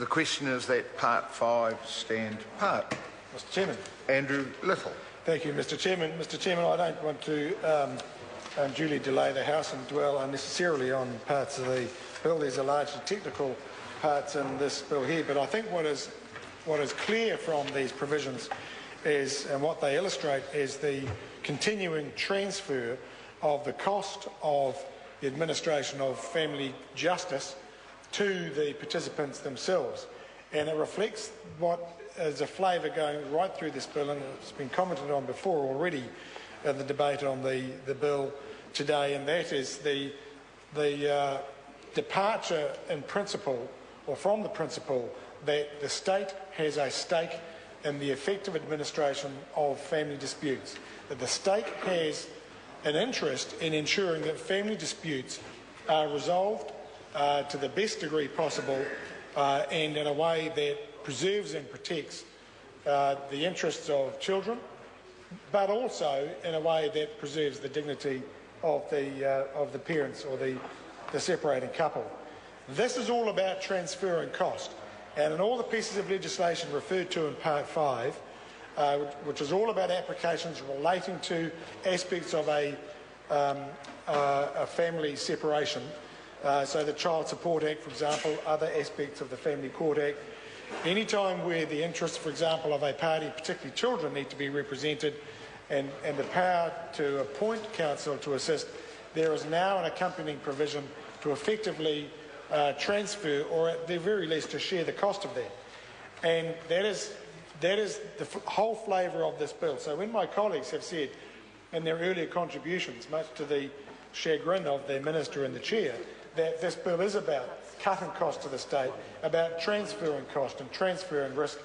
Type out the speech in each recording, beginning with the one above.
The question is that Part 5 stand part. Mr Chairman. Andrew Little. Thank you, Mr Chairman. Mr Chairman, I don't want to unduly delay the House and dwell unnecessarily on parts of the bill. There's a largely technical parts in this bill here, but I think what is clear from these provisions is, and what they illustrate, is the continuing transfer of the cost of the administration of family justice to the participants themselves. And it reflects what is a flavour going right through this bill, and it's been commented on before already in the debate on the bill today, and that is the departure in principle, or from the principle, that the state has a stake in the effective administration of family disputes, that the state has an interest in ensuring that family disputes are resolved to the best degree possible and in a way that preserves and protects the interests of children, but also in a way that preserves the dignity of the parents or the separating couple. This is all about transferring cost, and in all the pieces of legislation referred to in Part 5, which is all about applications relating to aspects of a family separation, so the Child Support Act, for example, other aspects of the Family Court Act. Any time where the interests, for example, of a party, particularly children, need to be represented, and the power to appoint counsel to assist, there is now an accompanying provision to effectively transfer, or at the very least to share the cost of that. And that is the whole flavour of this bill. So when my colleagues have said in their earlier contributions, much to the chagrin of the Minister and the Chair, that this bill is about cutting costs to the state, about transferring cost and transferring risk,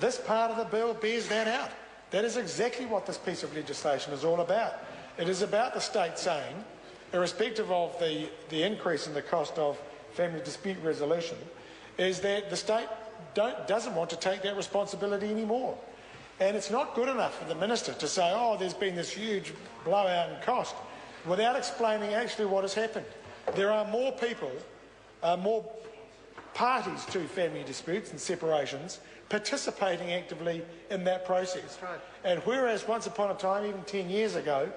this part of the bill bears that out. That is exactly what this piece of legislation is all about. It is about the state saying, irrespective of the increase in the cost of family dispute resolution, is that the state doesn't want to take that responsibility anymore. And it's not good enough for the Minister to say, oh, there's been this huge blowout in cost, without explaining actually what has happened. There are more people, more parties to family disputes and separations participating actively in that process. Right. And whereas once upon a time, even 10 years ago,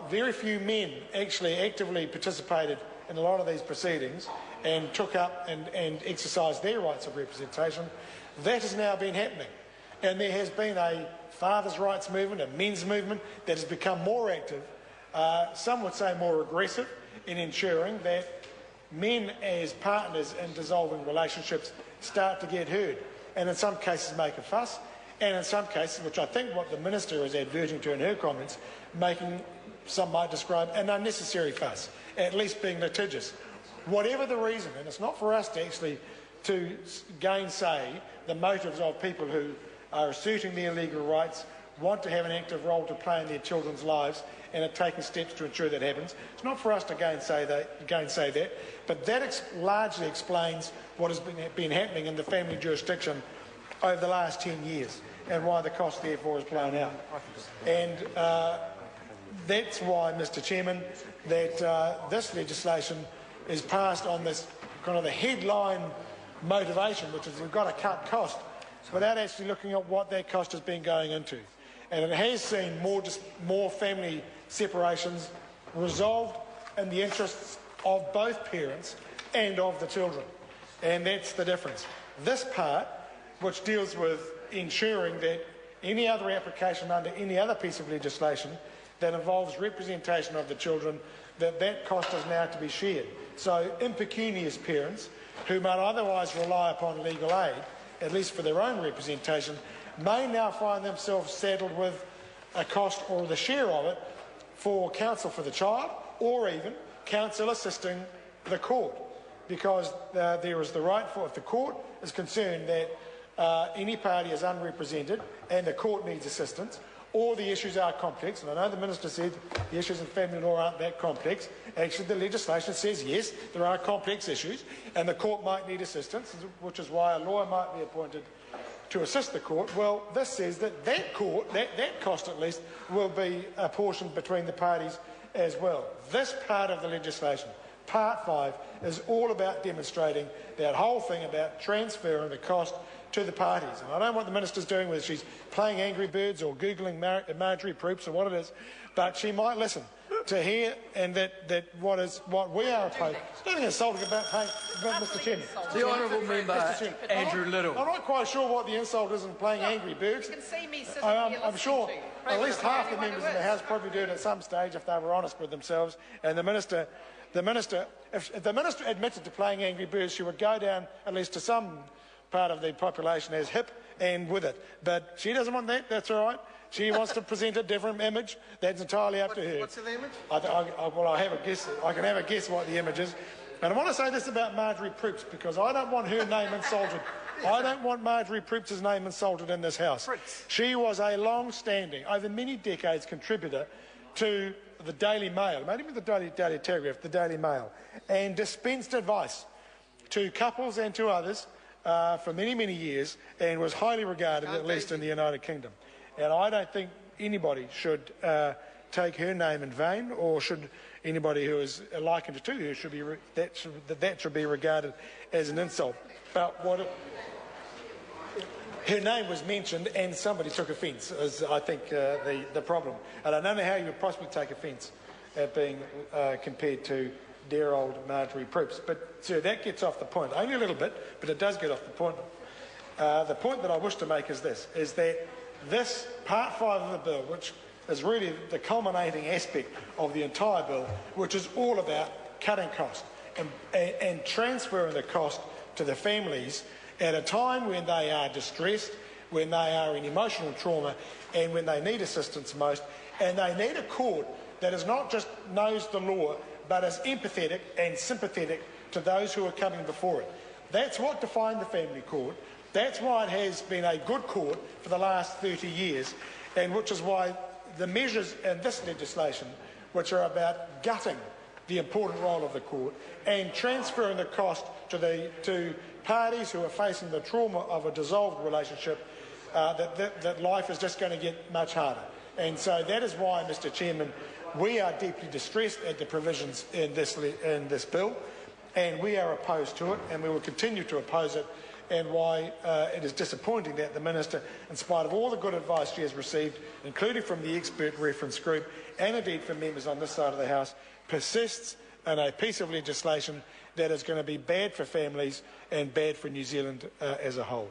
very few men actually actively participated in a lot of these proceedings and took up and exercised their rights of representation, that has now been happening. And there has been a fathers' rights movement, a men's movement that has become more active, some would say more aggressive, in ensuring that men as partners in dissolving relationships start to get heard, and in some cases make a fuss, and in some cases, which I think what the Minister is adverting to in her comments, making, some might describe, an unnecessary fuss, at least being litigious. Whatever the reason, and it's not for us to actually to gainsay the motives of people who are asserting their legal rights, want to have an active role to play in their children's lives, and are taking steps to ensure that happens. It's not for us to gainsay that, but that largely explains what has been happening in the family jurisdiction over the last 10 years, and why the cost therefore is blown out. And that's why, Mr Chairman, that this legislation is passed on this kind of the headline motivation, which is we've got to cut cost, without actually looking at what that cost has been going into. And it has seen more family separations resolved in the interests of both parents and of the children. And that's the difference. This part, which deals with ensuring that any other application under any other piece of legislation that involves representation of the children, that cost is now to be shared. So impecunious parents who might otherwise rely upon legal aid, at least for their own representation, may now find themselves saddled with a cost or the share of it for counsel for the child, or even counsel assisting the court, because there is the right for, if the court is concerned that any party is unrepresented and the court needs assistance, or the issues are complex, and I know the Minister said the issues in family law aren't that complex. Actually, the legislation says, yes, there are complex issues, and the court might need assistance, which is why a lawyer might be appointed to assist the court. Well, this says that that cost at least will be apportioned between the parties as well. This part of the legislation, Part 5 is all about demonstrating that whole thing about transferring the cost to the parties. And I don't know what the minister's doing, whether she's playing Angry Birds or Googling Marjorie Proops or what it is, but she might listen to hear and that what we are opposed. There's nothing insulting about Mr. Chairman. The Honourable Member Andrew Little. I'm not quite sure what the insult is in playing Angry Birds. You can see me sitting here I'm sure at least half the Anyone members who in the is. House probably do it at some stage if they were honest with themselves. And if the minister admitted to playing Angry Birds, she would go down at least to some part of the population as hip and with it. But she doesn't want that. That's all right. She wants to present a different image. That's entirely up to her. What's the image? I have a guess. I can have a guess what the image is. And I want to say this about Marjorie Proops, because I don't want her name insulted. I don't want Marjorie Proops' name insulted in this House. She was a long-standing, over many decades, contributor to the Daily Mail, maybe even the Daily Telegraph, the Daily Mail, and dispensed advice to couples and to others for many, many years, and was highly regarded, at least in the United Kingdom. And I don't think anybody should take her name in vain, or should anybody who is likened to her should be that should be regarded as an insult. But her name was mentioned and somebody took offence, is I think the problem. And I don't know how you would possibly take offence at being compared to dear old Marjorie Proops. But sir, that gets off the point. Only a little bit, but it does get off the point. The point that I wish to make is this, is that this Part 5 of the bill, which is really the culminating aspect of the entire bill, which is all about cutting costs and transferring the cost to the families at a time when they are distressed, when they are in emotional trauma, and when they need assistance most, and they need a court that is not just knows the law, but is empathetic and sympathetic to those who are coming before it. That's what defined the family court. That's why it has been a good court for the last 30 years, and which is why the measures in this legislation, which are about gutting the important role of the court and transferring the cost to parties who are facing the trauma of a dissolved relationship, that life is just going to get much harder. And so that is why, Mr. Chairman, we are deeply distressed at the provisions in this bill, and we are opposed to it, and we will continue to oppose it, and why it is disappointing that the Minister, in spite of all the good advice she has received, including from the expert reference group and indeed from members on this side of the House, persists in a piece of legislation that is going to be bad for families and bad for New Zealand as a whole.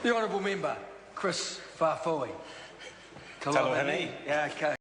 The Honourable Member Chris Farfoi. Taloha nei. Yeah, okay.